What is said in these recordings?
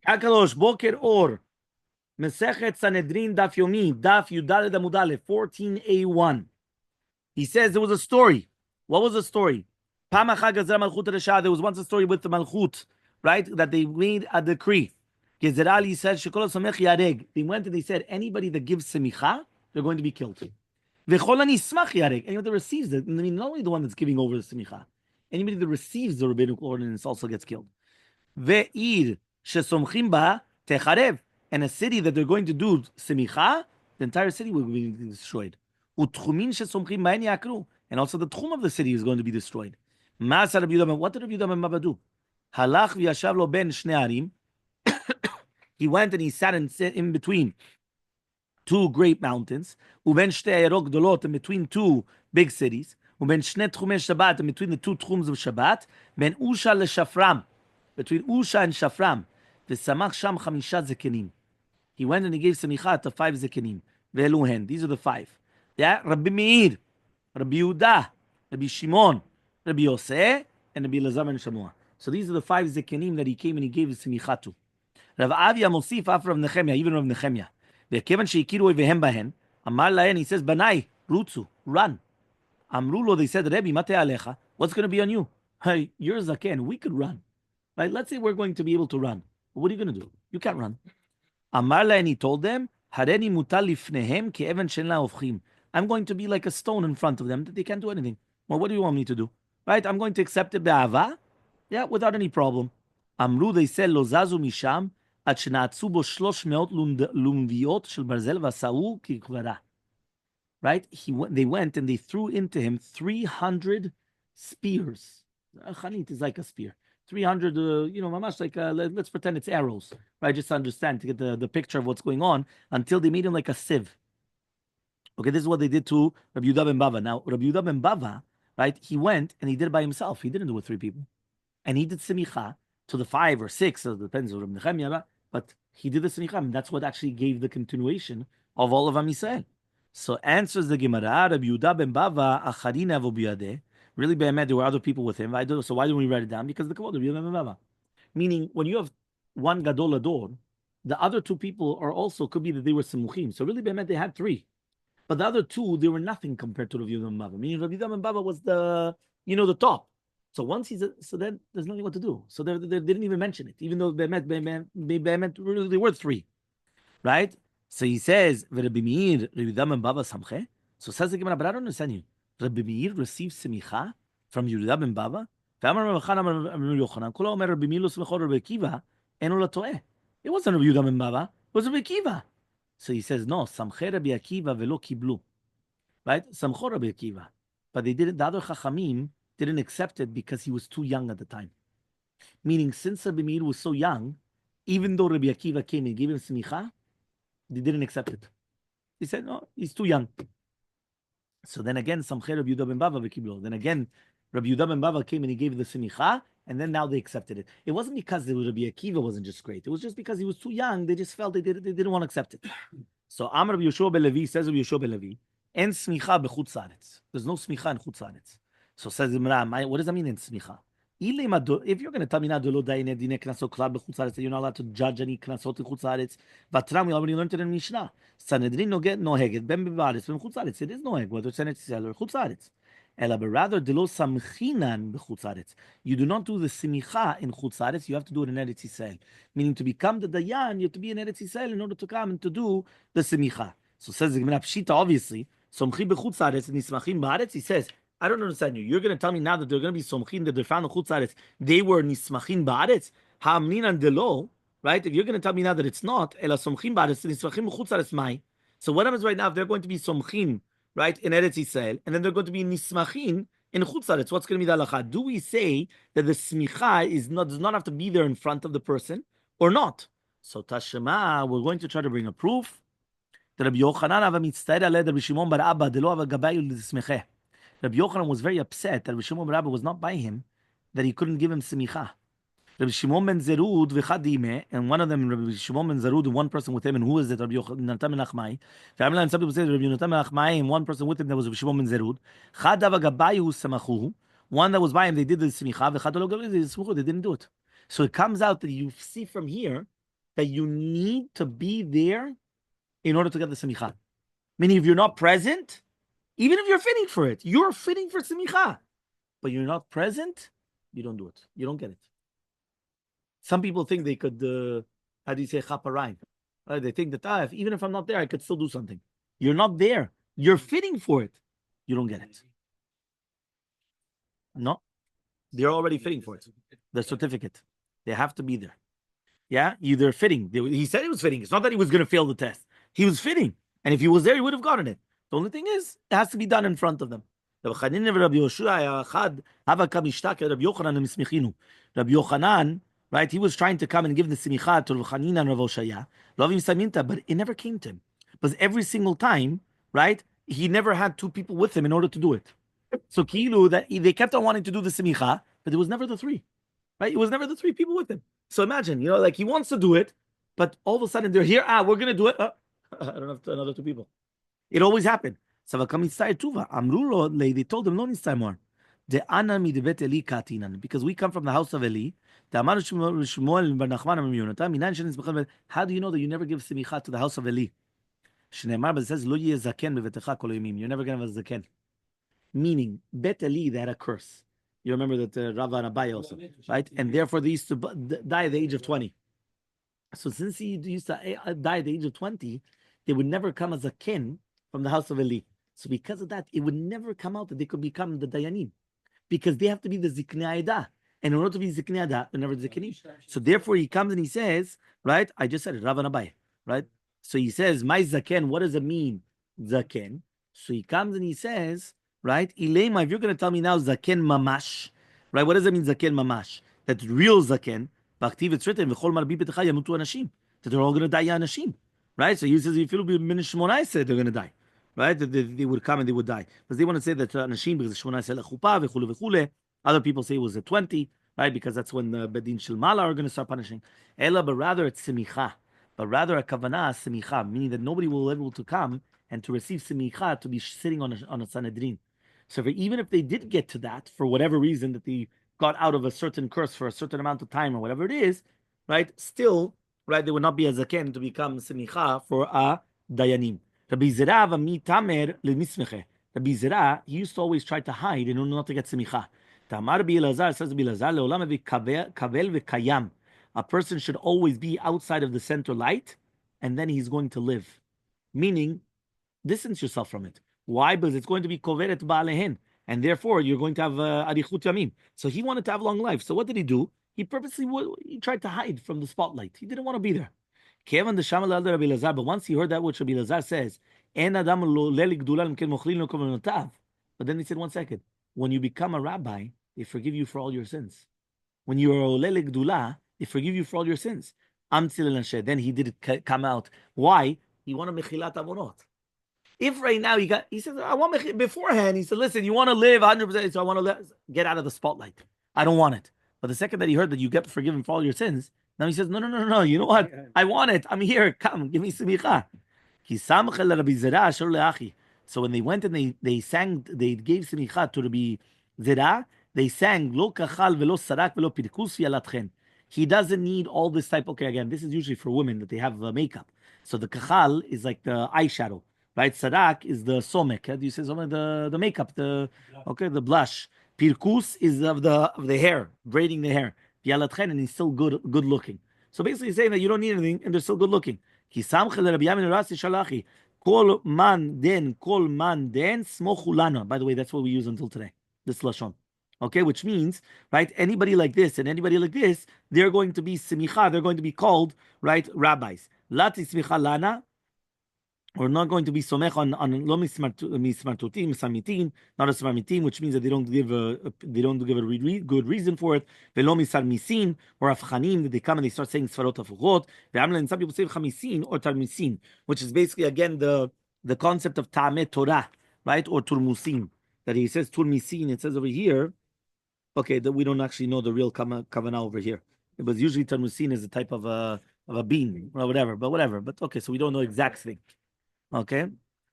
Akalosh Boker Or. Masechet Sanhedrin Daf Yomi. Daf Yudale Damudale. 14a1. He says there was a story. What was the story? There was once a story with the Malchut, right? That they made a decree. Gezerali said, they went and they said, anybody that gives semicha, they're going to be killed. Anyone that receives it, I mean, not only the one that's giving over the semicha, anybody that receives the rabbinical ordinance also gets killed. Ve'ir shesomchim ba techarev, and a city that they're going to do semicha, the entire city will be destroyed. Utchumin shesomchim ba'en yakru, and also the tchum of the city is going to be destroyed. Ma'aseh Rabbi Yehuda, what did Rabbi Yehuda ben Bava do? Halach v'yashav lo ben shnei arim. He went and he sat in between two great mountains. Uben shtei ayarot gdolot, in between two big cities. Uben shnei tchumei Shabbat, in between the two tchums of Shabbat. Ben Usha leShafram, between Usha and Shafram. V'samach sham chamisha zekenim. He went and he gave semicha to 5 zekenim. Ve'eluhen, these are the 5. Yeah, Rabbi Meir, Rabbi Yehuda, Rabbi Shimon, Rabbi Yosef, and Rabbi Elazar ben Shamua. So these are the 5 zekenim that he came and he gave his semicha to. Rav Avia Mosif af Rav Nechemia, even Rav Nechemia. Ve'kevan she'ikiru ovehem bahen, amar lahen, he says, Banai, rutzu, run. Amrulo, they said, Rebbe, mate alecha, what's going to be on you? Hey, you're Zaken, we could run. Right? Let's say we're going to be able to run. What are you going to do? You can't run. Amar lahen, he told them, Hareni mutal lifnehem ke'evan she'en la hofchim. I'm going to be like a stone in front of them that they can't do anything. Well, what do you want me to do? Right? I'm going to accept it be'ava, yeah, without any problem. Amru, they said, lo zazu misham, at shenatzu bo 300 lumviot shel barzel v'asau kikvara. Right? They went and they threw into him 300 spears. Chanit is like a spear. 300, mamash like, let's pretend it's arrows, right? Just to understand, to get the picture of what's going on, until they made him like a sieve. Okay, this is what they did to Rabbi Yehuda ben Bava. Now, Rabbi Yehuda ben Bava, right, he went and he did it by himself. He didn't do it with 3 people. And he did semicha to the 5 or 6, it depends on Rabbi Nechemia, but he did the semicha, and that's what actually gave the continuation of all of Am Yisrael. So answers the Gemara, Rabbi Yehuda ben Bava, acharin avo biyadeh. Really, be'emet, there were other people with him. So why didn't we write it down? Because the Kavod, Rabbi Yehuda ben Bava. Meaning, when you have one gadol ador, the other 2 people are also, could be that they were semuchim. So really, be'emet, they had 3. But the other 2, they were nothing compared to Rabbi Yehuda ben Bava. Meaning, Rabbi Yehuda ben Bava was the top. So once so then there's nothing what to do. So they didn't even mention it, even though be'emet really they were 3, right? So he says, Rabbi Meir, Rabbi Yehuda ben Bava samche. So says the Gemara, but I don't understand you. Rabbi Meir received semicha from Yehuda ben Bava. It wasn't Rabbi Yehuda ben Bava, it was Rabbi Akiva. So he says, no, samche Rabbi Akiva velo kiblu. Right? Samcho Rabbi Akiva. But they didn't, the other Chachamim didn't accept it because he was too young at the time. Meaning, since Rabbi Meir was so young, even though Rabbi Akiva came and gave him semicha, they didn't accept it. He said, no, he's too young. So then again, Samche Rabbi Yehuda ben Bava v'kiblo. Then again, Rabbi Yehuda ben Bava came and he gave the semicha, and then now they accepted it. It wasn't because Rabbi Akiva wasn't just great. It was just because he was too young. They just felt they didn't want to accept it. So Amar Rabbi Yoshua ben Levi says Rabbi Yoshua ben Levi, en smicha b'chutz haaretz. There's no smicha in chutz haaretz. So says Imran, what does that mean in smicha? If you're going to tell me now that you're not allowed to judge any knasot in chutz haaretz, Vatram, we already learned it in Mishnah. Sanhedrin no get noheget ben b'varetz ben chutz haaretz. It is noheg whether it's Eretz Yisrael or chutz haaretz. Ela, but rather delo samchinan b'chutz haaretz. You do not do the smicha in chutz haaretz. You have to do it in Eretz Yisrael. Meaning to become the dayan, you have to be in Eretz Yisrael in order to come and to do the smicha. So says the Gemara Pshita, obviously, somchi b'chutz haaretz and nismachim b'haaretz. He says, I don't understand you. You're going to tell me now that they're going to be somchin, that they're found in chutz haaretz. They were nismachin ba'aretz. Ha'amninan delo, right? If you're going to tell me now that it's not, ela somchin ba'aretz, nismachin chutz haaretz mai. So what happens right now if they're going to be somchin, right, in Eretz Yisrael, and then they're going to be nismachin in chutz haaretz? What's going to be the halacha? Do we say that the smicha does not have to be there in front of the person, or not? So Tashema, we're going to try to bring a proof that Rabbi Yochanan ava mitztaer aleh Rabbi Shimon bar Abba delo ava gabayu l'smecheh. Rabbi Yochanan was very upset that Rabbi Shimon ben Rabbi was not by him, that he couldn't give him semicha. Rabbi Shimon ben Zerud v'chadime, and one of them, Rabbi Shimon ben Zerud, and one person with him, and who is it? Rabbi Yonatan ben Achmai. And some people say Rabbi Yonatan ben Achmai, and one person with him that was Rabbi Shimon ben Zerud. Chad ava gabayu semachu. One that was by him, they did the semicha. V'chad lo gabayu semachu. They didn't do it. So it comes out that you see from here that you need to be there in order to get the semicha. Meaning, if you're not present, even if you're fitting for it, you're fitting for semicha, but you're not present, you don't do it. You don't get it. Some people think they could, how do you say, chaparayim? They think that even if I'm not there, I could still do something. You're not there. You're fitting for it. You don't get it. No, they're already fitting for it. The certificate. They have to be there. Yeah, they're fitting. He said he was fitting. It's not that he was going to fail the test. He was fitting. And if he was there, he would have gotten it. The only thing is, it has to be done in front of them. Rabbi Yochanan, right, he was trying to come and give the simicha to Rabbi Chanina and Rabbi Oshaya, but it never came to him. Because every single time, right, he never had two people with him in order to do it. So kilu, that they kept on wanting to do the simicha, but it was never the three. Right? It was never the three people with him. So imagine, like he wants to do it, but all of a sudden they're here. We're going to do it. I don't have another two people. It always happened. So they told him, no, this time more. Because we come from the house of Eli. How do you know that you never give simicha to the house of Eli? But it says, you're never going to have a zaken. Meaning, Bet Eli, they had a curse. You remember that Rabbi and Rabbi also, right? And therefore, they used to die at the age of 20. So since he used to die at the age of 20, they would never come as a kin from the house of Eli. So because of that, it would never come out that they could become the Dayanim. Because they have to be the Ziknei Aida. And in order to be Ziknei Aida, they're never Ziknei. So therefore, he comes and he says, right? I just said it, Rabbi and Rabbi, right? So he says, my Zaken, what does it mean, Zaken? So he comes and he says, right? Ilema, if you're going to tell me now zaken mamash, right? What does that mean zaken mamash? That real zaken, b'aktiv it's written, v'chol marbi b'techa yamutu anashim, that they're all going to die anashim, right? So he says, if you'll be minish shmonai, they're going to die, right? That they would come and they would die. Because they want to say that anashim, because shmonai lechupa, v'chule v'chule. Other people say it was at 20, right? Because that's when the bedin shel mala are going to start punishing. Ela, but rather it's simicha. But rather a kavanah simicha, meaning that nobody will be able to come and to receive simicha to be sitting on a Sanhedrin. So even if they did get to that, for whatever reason that they got out of a certain curse for a certain amount of time or whatever it is, right, still, right, they would not be a zaken to become semicha for a dayanim. Rabbi Zera tamer lemismeche. Rabbi Zera, he used to always try to hide in order not to get semicha. Tamar Bielazar says Bielazar leolam kavel v'kayam. A person should always be outside of the center light, and then he's going to live. Meaning, distance yourself from it. Why? Because it's going to be koveret ba'alehen, and therefore you're going to have arichut yamim. So he wanted to have long life. So what did he do? He purposely tried to hide from the spotlight. He didn't want to be there. But once he heard that which Rabbi Elazar says, but then he said, 1 second. When you become a rabbi, they forgive you for all your sins. When you're a olel gdula, they forgive you for all your sins. Then he did it come out. Why? He wanted mechilat avonot. If right now he says, I want beforehand, he said, listen, you want to live 100%, so I want to get out of the spotlight. I don't want it. But the second that he heard that you get forgiven for all your sins, now he says, no, you know what? I want it. I'm here. Come, give me simicha. So when they went and they sang, they gave simicha to Rabbi Zera, they sang, Lo kachal velo sarak velo pirkus yalatchen. He doesn't need all this type. Okay, again, this is usually for women that they have makeup. So the kachal is like the eyeshadow. Right, sadak is the somek. Do you say somek? The makeup, the blush. Pirkus is of the hair, braiding the hair. Yalatchen, and he's still good looking. So basically, he's saying that you don't need anything, and they're still good looking. Kol man den smochulana. By the way, that's what we use until today. This lashon, okay, which means right, anybody like this and anybody like this, they're going to be simicha. They're going to be called right rabbis. Lati smicha lana. Or not going to be somech on lo mismartutim, misamitim, not a smarmitim, which means that they don't give a good reason for it. Velo misarmisin or afchanim, that they come and they start saying sfarot afuchot. And some people say chamisin or tarmisin, which is basically again the concept of ta'ameh Torah, right? Or turmusin. That he says turmisin. It says over here, okay, that we don't actually know the real kavanah over here. It was usually tarmusin is a type of a bean or whatever. But okay, so we don't know exact thing. Okay,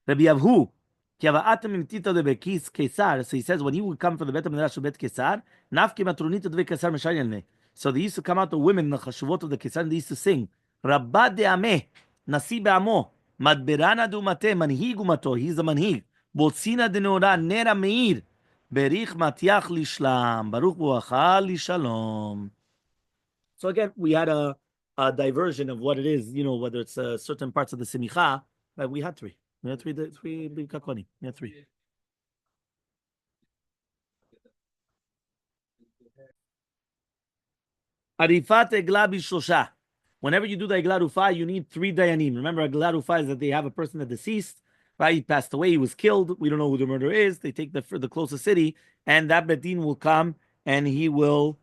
Rabbi Yavhu, so he says when he would come from the Bet Midrash of Bet Kesar, so they used to come out the women, the chashuvot of the Kesar, and they used to sing Rabba de Ameh, Nasi be'amo, Madberana de Umate, Manhig Umato, he's the Manhig. Botsina de Neora, Nera Meir, Berich Matiach Lishlam, Baruch Buachal Lishalom. So again, we had a diversion of what it is, whether it's certain parts of the Simicha, but we had three. We had three Bikakoni. We had three. Arifat Egla Bishosha. Whenever you do the Egla Rufa, you need three Dayanim. Remember, Egla Rufa is that they have a person that deceased, right? He passed away, he was killed. We don't know who the murderer is. They take the closest city, and that Bedin will come and he will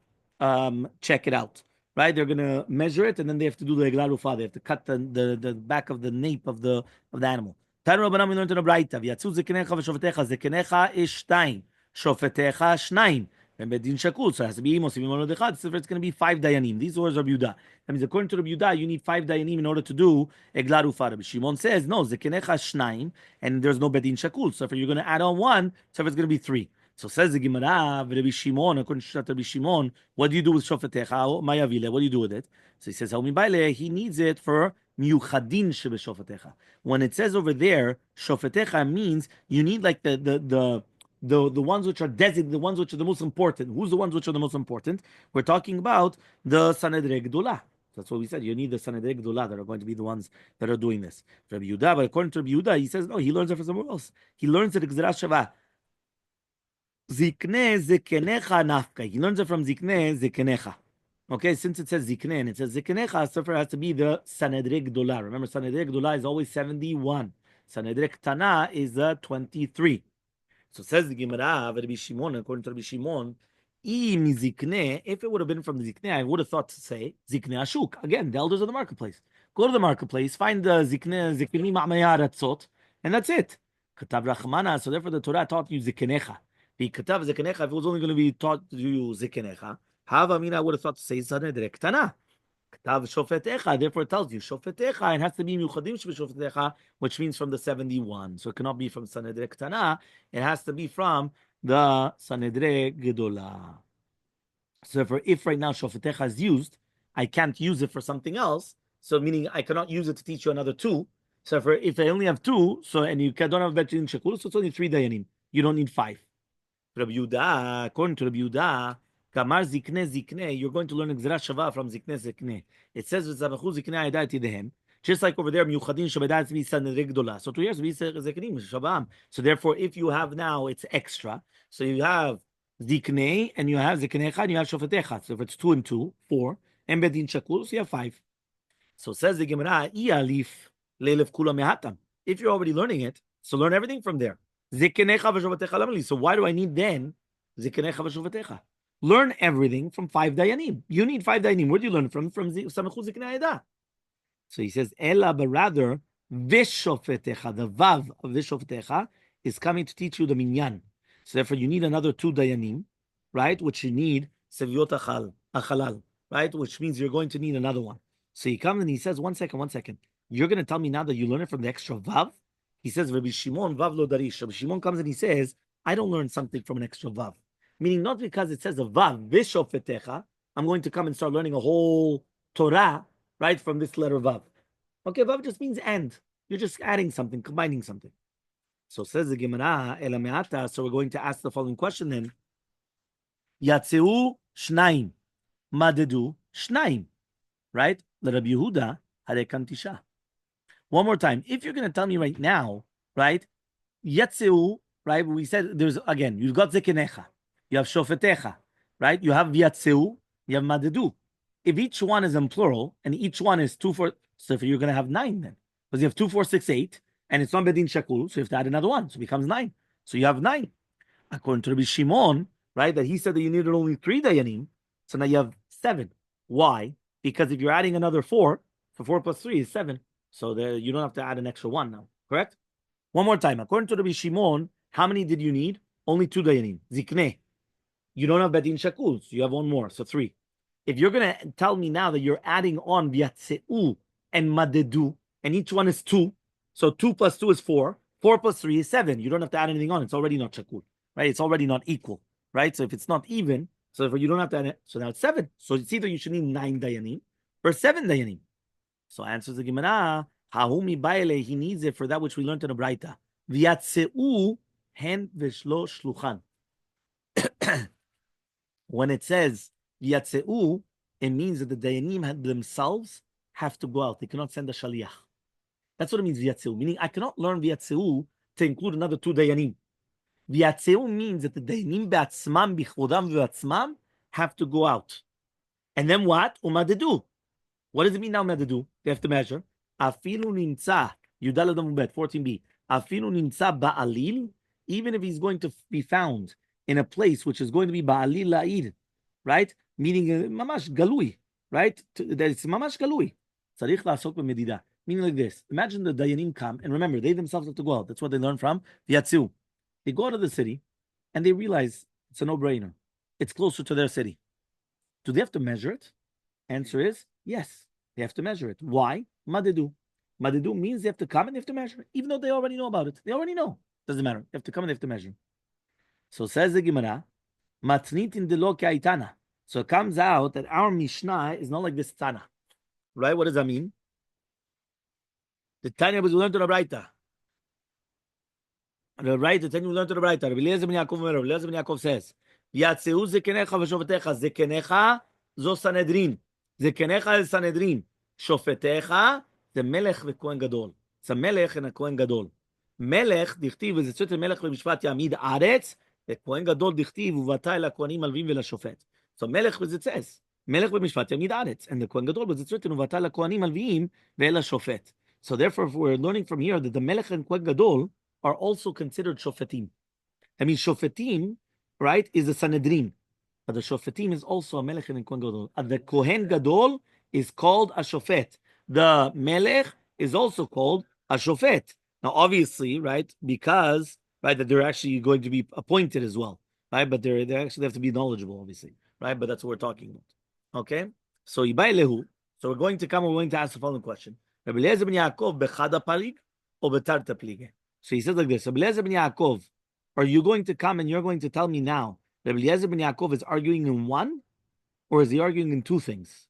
check it out. Right? They're gonna measure it, and then they have to do the Egla Rufa. They have to cut the back of the nape of the animal. Tanu Rabbanan, we learned in the Braita. V'yatzu zekenecha v'shofetecha. Zekenecha is shtayim. Shofetecha shnayim. And Bedin Shakul, so it has to be Imos, it's going to be 5 Dayanim. These words are Rabbi Yehuda. That means according to Rabbi Yehuda, you need 5 Dayanim in order to do Egla Rufa. Rabbi Shimon says, no, Zekenecha Shnaim, and there's no Bedin Shakul. So if you're going to add on 1, so it's going to be 3. So says the Gemara, Rabbi Shimon, according to Rabbi Shimon, what do you do with Shofetecha? Mayavile, what do you do with it? So he says, he needs it for Miuchadin Shebeshofetecha. When it says over there, Shofetecha means you need like the ones which are designated, the ones which are the most important. Who's the ones which are the most important? We're talking about the Sanhedrin Gdula. That's what we said. You need the Sanhedrin Gdula that are going to be the ones that are doing this. Rabbi Yehuda, but according to Rabbi Yehuda, he says no. He learns it from somewhere else. He learns it Gzerat Shava. Zikne zekenecha nafka. He learns it from Zikne zekenecha. Okay, since it says Zikne and it says Zikenecha, so it has to be the Sanhedrin Gdula. Remember, Sanhedrin Gdula is always 71. Sanhedrin Ktana is 23. So says the Gemara, Rabbi Shimon, according to Rabbi Shimon, if it would have been from the Zikne, I would have thought to say Zikne Ashuk. Again, the elders of the marketplace. Go to the marketplace, find the Zikne Ma'maya Ratzot, and that's it. Katav Rachmana, so therefore the Torah taught you Zikenecha. The Katav Zikenecha, if it was only going to be taught to you Zikenecha, I would have thought to say Sanhedrin Ktana. Katav Shofetecha, therefore it tells you Shofetecha, it has to be Miuchadim Shofetecha, which means from the 71. So it cannot be from Sanhedrin Ktana, it has to be from the Sanhedrin Gedola. So if right now Shofetecha is used, I can't use it for something else. So meaning I cannot use it to teach you another 2. So if I only have 2, so and you don't have Betin Shekul, so it's only 3 Dayanim. You don't need 5. Rabbi Yehuda, according to Rabbi Yehuda, Kamar zikne, you're going to learn Gzerat Shava from zikne. It says Zabachu zikne ayadati dehem. Just like over there, Miuchadin Shabadat be Sanhedrin Gdola. So 2 years be Zekrim Shabam. So therefore, if you have now, it's extra. So you have zikne and you have ziknecha and you have shofetecha. So if it's 2 and 2, 4, and bedin shakul, so you have 5. So says the Gemara, Iyalif leilef kula mehatam. If you're already learning it, so learn everything from there. Ziknecha v'shofetecha lamali. So why do I need then ziknecha v'shofetecha? Learn everything from 5 Dayanim. You need 5 Dayanim. Where do you learn from? From Samechu Ziknei Ayada. So he says, Ela, but rather, Vishofetecha, the Vav of Vishofetecha, is coming to teach you the Minyan. So therefore, you need another 2 Dayanim, right? Which you need Seviot Achalal, right? Which means you're going to need another one. So he comes and he says, one second. You're going to tell me now that you learn it from the extra Vav? He says, Rabbi Shimon, Vav lo darish. Rabbi Shimon comes and he says, I don't learn something from an extra Vav. Meaning not because it says a Vav, Vishofetecha, I'm going to come and start learning a whole Torah, right, from this letter Vav. Okay, Vav just means and. You're just adding something, combining something. So says the Gemara, Ela me'ata, so we're going to ask the following question then. Yatzeu shnaim, madedu shnaim, right? The Rabbi Yehuda, harekan tisha. One more time. If you're going to tell me right now, right, Yatzeu, right, we said there's, again, you've got Zekenecha. You have Shofetecha, right? You have Yatzeu, you have Madedu. If each one is in plural and each one is 2, 4, so if you're going to have 9 then. Because you have 2, 4, 6, 8, and it's not Bedin Shakul, so you have to add another one. So it becomes 9. So you have 9. According to Rabbi Shimon, right, that he said that you needed only 3 Dayanim, so now you have 7. Why? Because if you're adding another 4, so 4 plus 3 is 7. So there, you don't have to add an extra 1 now. Correct? One more time. According to Rabbi Shimon, how many did you need? Only 2 Dayanim. Zikneh. You don't have Bedin Shakul, so you have 1 more, so 3. If you're going to tell me now that you're adding on Vyatseu and Madedu, and each one is 2, so 2 plus 2 is 4, 4 plus 3 is 7. You don't have to add anything on. It's already not Shakul, right? It's already not equal, right? So if it's not even, so if you don't have to add it, so now it's 7. So it's either you should need 9 Dayanim or 7 Dayanim. So answers the Gemara, Hahumi Baile, he needs it for that which we learned in the Braita. V'yatzeu hen v'shlo shluchan. When it says V'yatzeu, it means that the Dayanim themselves have to go out. They cannot send a Shaliach. That's what it means, V'yatzeu. Meaning, I cannot learn V'yatzeu to include another two Dayanim. V'yatzeu means that the Dayanim be'atzmam, bichvodam v'atzmam, have to go out. And then what? Umadedu. What does it mean now, Umadedu? They have to measure. Afilu nimtza, Yudal Adamubet, 14b. Afilu nimtza ba'alil, even if he's going to be found in a place which is going to be ba'alil la'id, right? Meaning, mamash galui, right? That it's mamash galui. Tzarich la'asok b'medida. Meaning like this. Imagine the Dayanim come, and remember, they themselves have to go out. That's what they learn from V'yatzeu. They go out of the city, and they realize it's a no-brainer. It's closer to their city. Do they have to measure it? Answer is yes. They have to measure it. Why? Madedu. Madedu means they have to come and they have to measure, even though they already know about it. They already know. Doesn't matter. They have to come and they have to measure. So says the Gemara, matnitin delo ka'itana. So it comes out that our Mishnah is not like this Tana. Right? What does that mean? The Tanya was learned to the Braita. Right? The Tanya was learned to the Braita. Rabbi Eliezer ben Yaakov says, Yatzeu zekenecha v'shofetecha. Zekenecha zo Sanhedrin. Zekenecha is Sanhedrin. Shofetecha the Melech v'Kohen Gadol. It's a Melech and a Kohen Gadol. Melech dichtiv v'zetzut Melech v'mishpat yamid aretz. The Kohen Gadol dichtiv uvatay laKohanim alvim v'lashofet. So Melech was it says Melech v'mishpat yamid aretz, and the Kohen Gadol was it written uvatay laKohanim alvim v'lashofet. So therefore, we're learning from here that the Melech and Kohen Gadol are also considered shofetim. I mean, shofetim, right, is the Sanhedrin. But the shofetim is also a Melech and a Kohen Gadol. And the Kohen Gadol is called a shofet. The Melech is also called a shofet. Now, obviously, right, because, right, that they're actually going to be appointed as well, right? But they actually have to be knowledgeable, obviously, right? But that's what we're talking about. Okay? So, Ibai Lehu. So we're going to ask the following question. Rabbi Eliezer ben Yaakov bechada palig or betarta plige? So he says like this, Rabbi Eliezer ben Yaakov, are you going to come and you're going to tell me now Rabbi Eliezer ben Yaakov is arguing in one, or is he arguing in two things?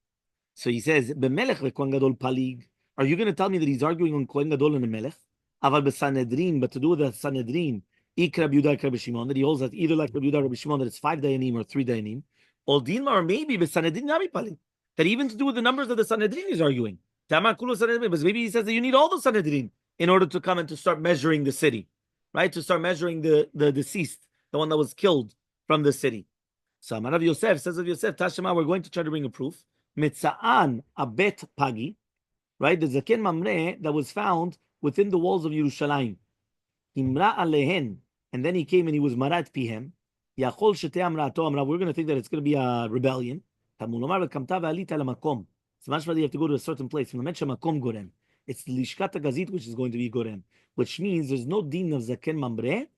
So he says, B'melech v'Kohen Gadol palig. Are you going to tell me that he's arguing on Kohen Gadol and the Melech? Aval b'Sanhedrin, but to do with the Sanhedrin, Ik Rabbi Yehuda Rabbi Shimon, that he holds that either like Rabbi Yehuda Rabbi Shimon, that it's 5 Dayanim or 3 Dayanim, or Dilma, or maybe b'Sanhedrin nami palig, that even to do with the numbers of the Sanhedrin is arguing. But maybe he says that you need all the Sanhedrin in order to come and to start measuring the city, right? To start measuring the deceased, the one that was killed from the city. So Amar Rav Yosef says of Yosef, Tashema, we're going to try to bring a proof. Mitza'an abet pagi, right? The zaken mamre that was found within the walls of Yerushalayim. Imra alehen, and then he came and he was marat pihem. Yachol shete amrato amra. We're going to think that it's going to be a rebellion. Tamulomar v'kamta v'alita lamakom. So much you have to go to a certain place. From the Mencha Makom Gorem. It's the Lishkat Gazit which is going to be Gorem. Which means there's no din of Zaken Mamre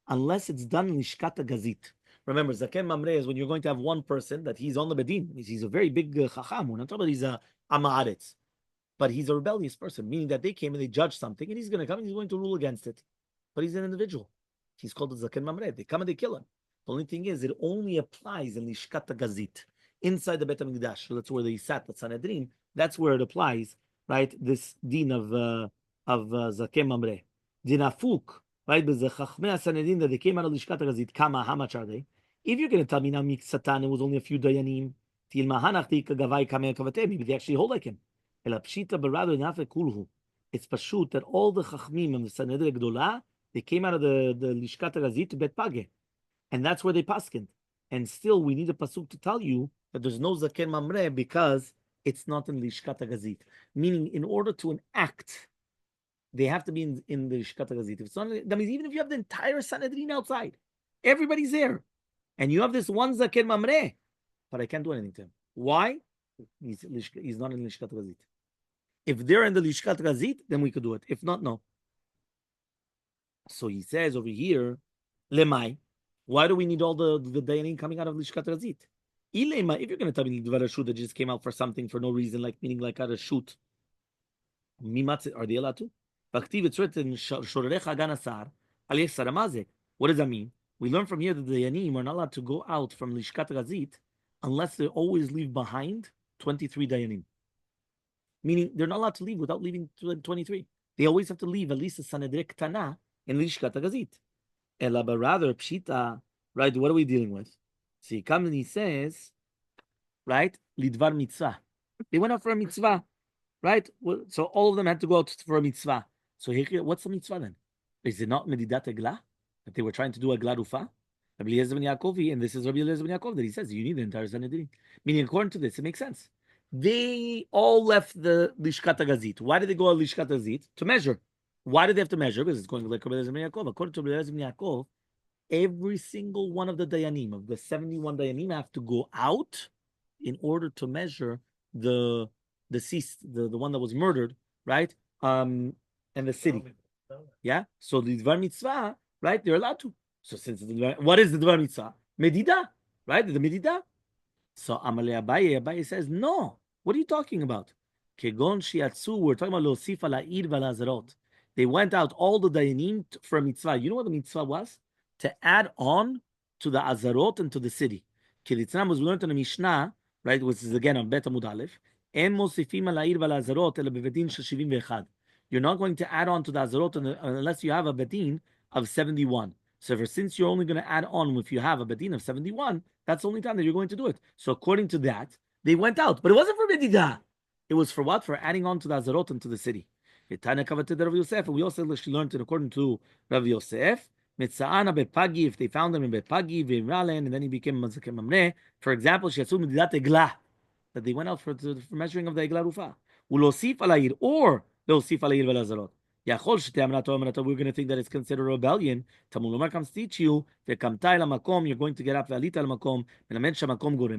unless it's done in Lishkat Gazit. Remember, Zaken Mamre is when you're going to have one person that he's on the Bedin. He's a very big Chacham. We're not talking about he's a Amaretz. But he's a rebellious person, meaning that they came and they judged something and he's going to come and he's going to rule against it. But he's an individual. He's called the Zaken Mamre. They come and they kill him. The only thing is, it only applies in Lishkat Gazit. Inside the Bet HaMikdash, so that's where they sat, the Sanhedrin, that's where it applies, right? This din of Zaken Mamre. Din Afuk, right? But the Chachmei Sanhedrin that they came out of Lishkat Gazit, Kama, how much are they? If you're going to tell me now, Miksatan, it was only a few Dayanim, Tilma Hanachti Kagavai Kamei Kavate, maybe they actually hold like him. Ela Pshita, but rather Nafe Kulhu. It's Pashut that all the Chachmim of the Sanhedrin Gdolah, they came out of the Lishkat Gazit to Bet Page. And that's where they paskind. And still, we need a pasuk to tell you that there's no Zaken Mamre because it's not in Lishkat Gazit. Meaning, in order to enact, they have to be in the Lishkat Gazit. If it's not, that means even if you have the entire Sanhedrin outside, everybody's there, and you have this one Zaken Mamre, but I can't do anything to him. Why? He's not in Lishkat Gazit. If they're in the Lishkat Gazit, then we could do it. If not, no. So he says over here, Lemai. Why do we need all the Dayanim coming out of Lishkat Gazit? If you're going to tell me the shoot that just came out for something for no reason, like meaning like out of shoot, are they allowed to? It's written, what does that mean? We learn from here that the Dayanim are not allowed to go out from Lishkat Gazit unless they always leave behind 23 Dayanim. meaning they're not allowed to leave without leaving 23. They always have to leave at least a Sanedre Ktana in Lishkat HaGazit. Ela, but rather, Pshita, right, what are we dealing with? So he comes and he says, right, Lidvar Mitzvah. They went out for a mitzvah, right? So all of them had to go out for a mitzvah. So what's the mitzvah then? Is it not Medidat Eglah? That they were trying to do a Glarufa? Rabbi Eliezer ben Yaakov, and this is Rabbi Eliezer ben Yaakov that he says you need the entire Sanhedrin. Meaning, according to this, it makes sense. They all left the Lishkat HaGazit. Why did they go to Lishkat HaGazit? To measure. Why did they have to measure? Because it's going like Rabbi Eliezer ben Yaakov. According to Rabbi Eliezer ben Yaakov, every single one of the Dayanim, of the 71 Dayanim, have to go out in order to measure the deceased, the one that was murdered, right? And the city. Yeah? So the Dvar Mitzvah, right? They're allowed to. So since what is the Dvar Mitzvah? Medida, right? The Medida. So Elmaleh Abaye says, no. What are you talking about? Kegon Shiatsu, we're talking about Losif ala Ir Valazarot. They went out, all the Dayanim, for a mitzvah. You know what the mitzvah was? To add on to the Azarot and to the city. Kilitzram was learned in the Mishnah, right, which is again on Bet Amud Aleph. En mosifim ala Ir Valazarot ele bevedin shel 71. You're not going to add on to the Azarot unless you have a bedin of 71. So since you're only going to add on if you have a bedin of 71, that's the only time that you're going to do it. So according to that, they went out. But it wasn't for Medidah. It was for what? For adding on to the Azarot and to the city. And we also learned it according to Rav Yosef. If they found him in Bepagi, and then he became Masechet Mamre. For example, that they went out for measuring of the Eglah Rufa. Or we're going to think that it's considered rebellion. Tamulomar comes teach you. You're going to get up. It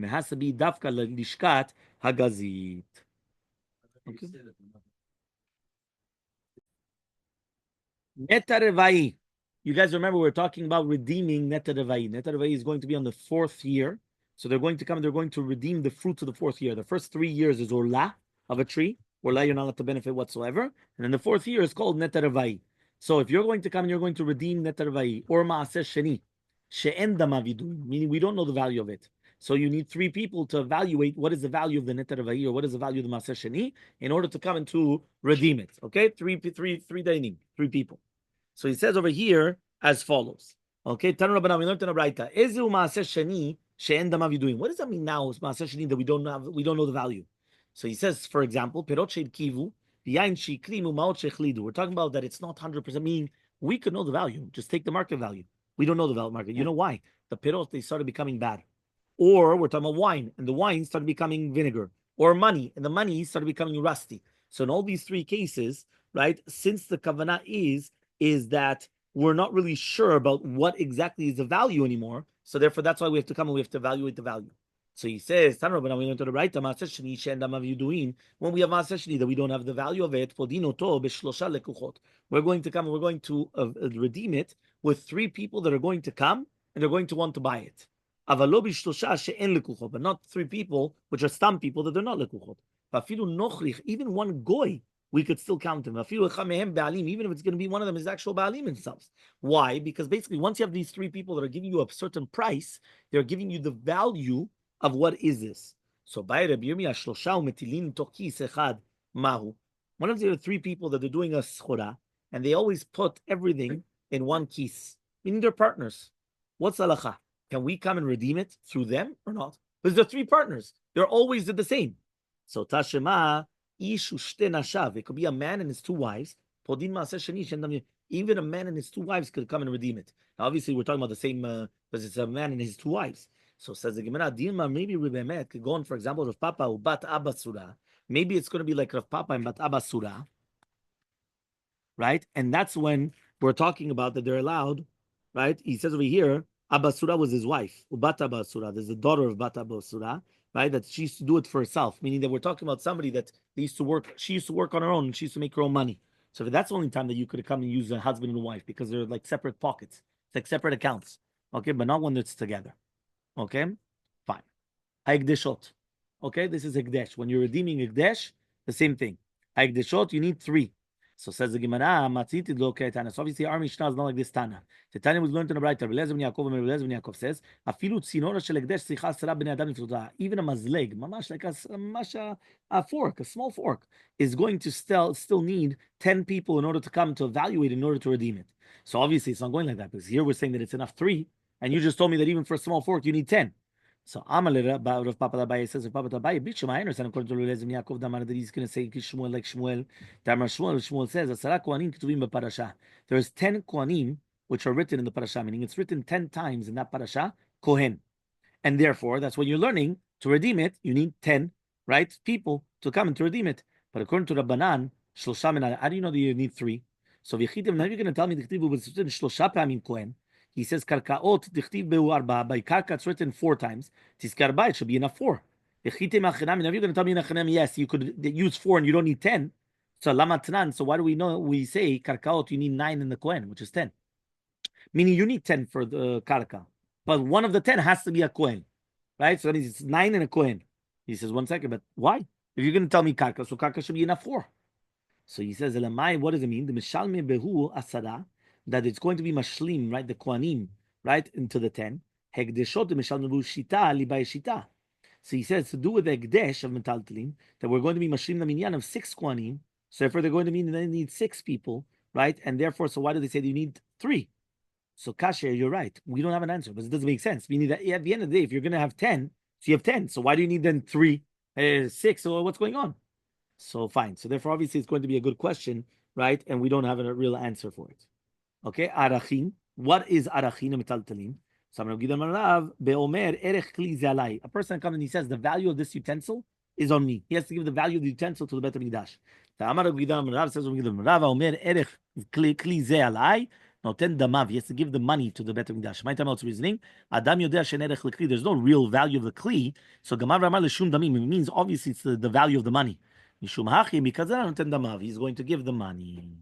has to be dafka lishkat hagazit. Okay. Netarevai. You guys remember we're talking about redeeming Netarevai. Netarevai is going to be on the 4th year. So they're going to come and they're going to redeem the fruit of the 4th year. The first 3 years is Orla of a tree. Orla, you're not allowed to benefit whatsoever. And then the 4th year is called Netarevai. So if you're going to come and you're going to redeem Netarevai or Maaser Sheni, She'en damavidun, meaning we don't know the value of it. So you need 3 people to evaluate what is the value of the Netarevai or what is the value of the Maaser Sheni in order to come and to redeem it. Okay? 3 dainim, 3 people. So he says over here as follows. Okay, Tanu Rabbanan, we learned in a Braita. Ezu Maaser Sheni she'en damavidun. What does that mean now? Maaser Sheni that we don't know the value. So he says, for example, Perot she'kivu, yain she'krimu, ma'ot she'chlidu. We're talking about that it's not 100%. Meaning we could know the value. Just take the market value. We don't know the value market. You know why? The perot, they started becoming bad. Or we're talking about wine, and the wine started becoming vinegar. Or money, and the money started becoming rusty. So in all these 3 cases, right, since the kavanah is that we're not really sure about what exactly is the value anymore, so therefore that's why we have to come and we have to evaluate the value. So he says, when we have Maaser Sheni that we don't have the value of it, we're going to come and we're going to redeem it with 3 people that are going to come and they're going to want to buy it. But not 3 people, which are stam people that they're not lekuchot. Even one goy, we could still count him. Even if it's going to be one of them is actual baalim themselves. Why? Because basically, once you have these 3 people that are giving you a certain price, they're giving you the value of what is this. So by Rabbi Yomi metilin toki sechad mahu. One of the 3 people that they're doing a schora, and they always put everything in one kis, meaning they're partners. What's halacha? Can we come and redeem it through them or not? Because they're 3 partners. They're always the same. So tashema ishu shte nashav. It could be a man and his 2 wives. Podin maaser sheni. Even a man and his 2 wives could come and redeem it. Now, obviously, we're talking about the same because it's a man and his 2 wives. So says the Gemara, Dilma, maybe Ribemet could go on, for example, Rav Papa or Bat Abba Surah. Maybe it's going to be like Rav Papa and Bat Abba Surah, right? And that's when we're talking about that they're allowed, right? He says over here, Abba Surah was his wife, Ubat Abba Surah. There's the daughter of Bat Abba Surah, right? That she used to do it for herself, meaning that we're talking about somebody that they used to work, she used to work on her own and she used to make her own money. So that's the only time that you could come and use a husband and wife because they're like separate pockets, it's like separate accounts, okay? But not when it's together. Okay, fine. Ha'ikdeshot. Okay, this is Hekdesh. When you're redeeming Hekdesh, the same thing. Ha'ikdeshot, you need 3. So says the Gemara, Matziti lo ke'tana. So obviously our Mishnah is not like this Tana. The Tana was learned in the Braita. Rabbi Eliezer ben Yaakov and Rabbi Eliezer ben Yaakov says, Afilu tzinora shel ekdesh tzricha 10 bnei adam lifruta. Even a mazleg, mamash like a fork, a small fork, is going to still need 10 people in order to come to evaluate in order to redeem it. So obviously it's not going like that, because here we're saying that it's enough 3, and you just told me that even for a small fork you need 10. So Amaleh Rav Papa Abaye says, Rav Papa Abaye, Bishma, I understand according to Rabbi Eliezer ben Yaakov Damar that he's going to say Shmuel like Shmuel. Damar Shmuel says, Asara Kohanim Ketuvim beParasha. There's 10 Kohanim which are written in the parasha, meaning it's written 10 times in that parasha, Kohen. And therefore, that's when you're learning to redeem it, you need 10, right, people to come and to redeem it. But according to Rabbanan, Shlosha Menal, how do you know that you need 3? So V'chitim, now you're going to tell me the K'tiv was written Shlosha Pamim Kohen. He says karkaot dichtiv be'u arba. By karka it's written 4 times. Tizkar ba, it should be enough 4. Echitim achanam. Now you're going to tell me in achanam, yes, you could use 4 and you don't need 10. So lama tanan. So why do we know we say karkaot? You need 9 in the kohen, which is 10. Meaning you need 10 for the karka, but one of the 10 has to be a kohen, right? So that means it's 9 in a kohen. He says 1 second, but why? If you're going to tell me karka, so karka should be enough 4. So he says, Elamai, what does it mean? The mishalme behu asara. That it's going to be mashlim, right? The kohanim, right, into the 10. Hekdeshot mishalmebu shita libay shita. So he says to do with the hekdesh of metaltalin that we're going to be mashlim the minyan of 6 kohanim. So therefore they're going to mean that they need 6 people, right? And therefore, so why do they say that you need 3? So kasher, you're right. We don't have an answer, but it doesn't make sense. Meaning that at the end of the day, if you're going to have 10, so you have 10. So why do you need then 3, 6? So what's going on? So fine. So therefore, obviously, it's going to be a good question, right? And we don't have a real answer for it. Okay, arachin. What is arachin metaltalin? So I'm going to give them a rav. Beomer erech kli zalai. A person comes and he says the value of this utensil is on me. He has to give the value of the utensil to the Bet Hamikdash. The Amar Rav Gidam Rav says, Rav Omer erech kli zalai. Noten damav. He has to give the money to the Bet Hamikdash. My time out reasoning. Adam yodea shen erech lekli. There's no real value of the kli. So Gamar Ramar leshum damim. It means obviously it's the value of the money. Mishum hachi mikazah noten damav. He's going to give the money.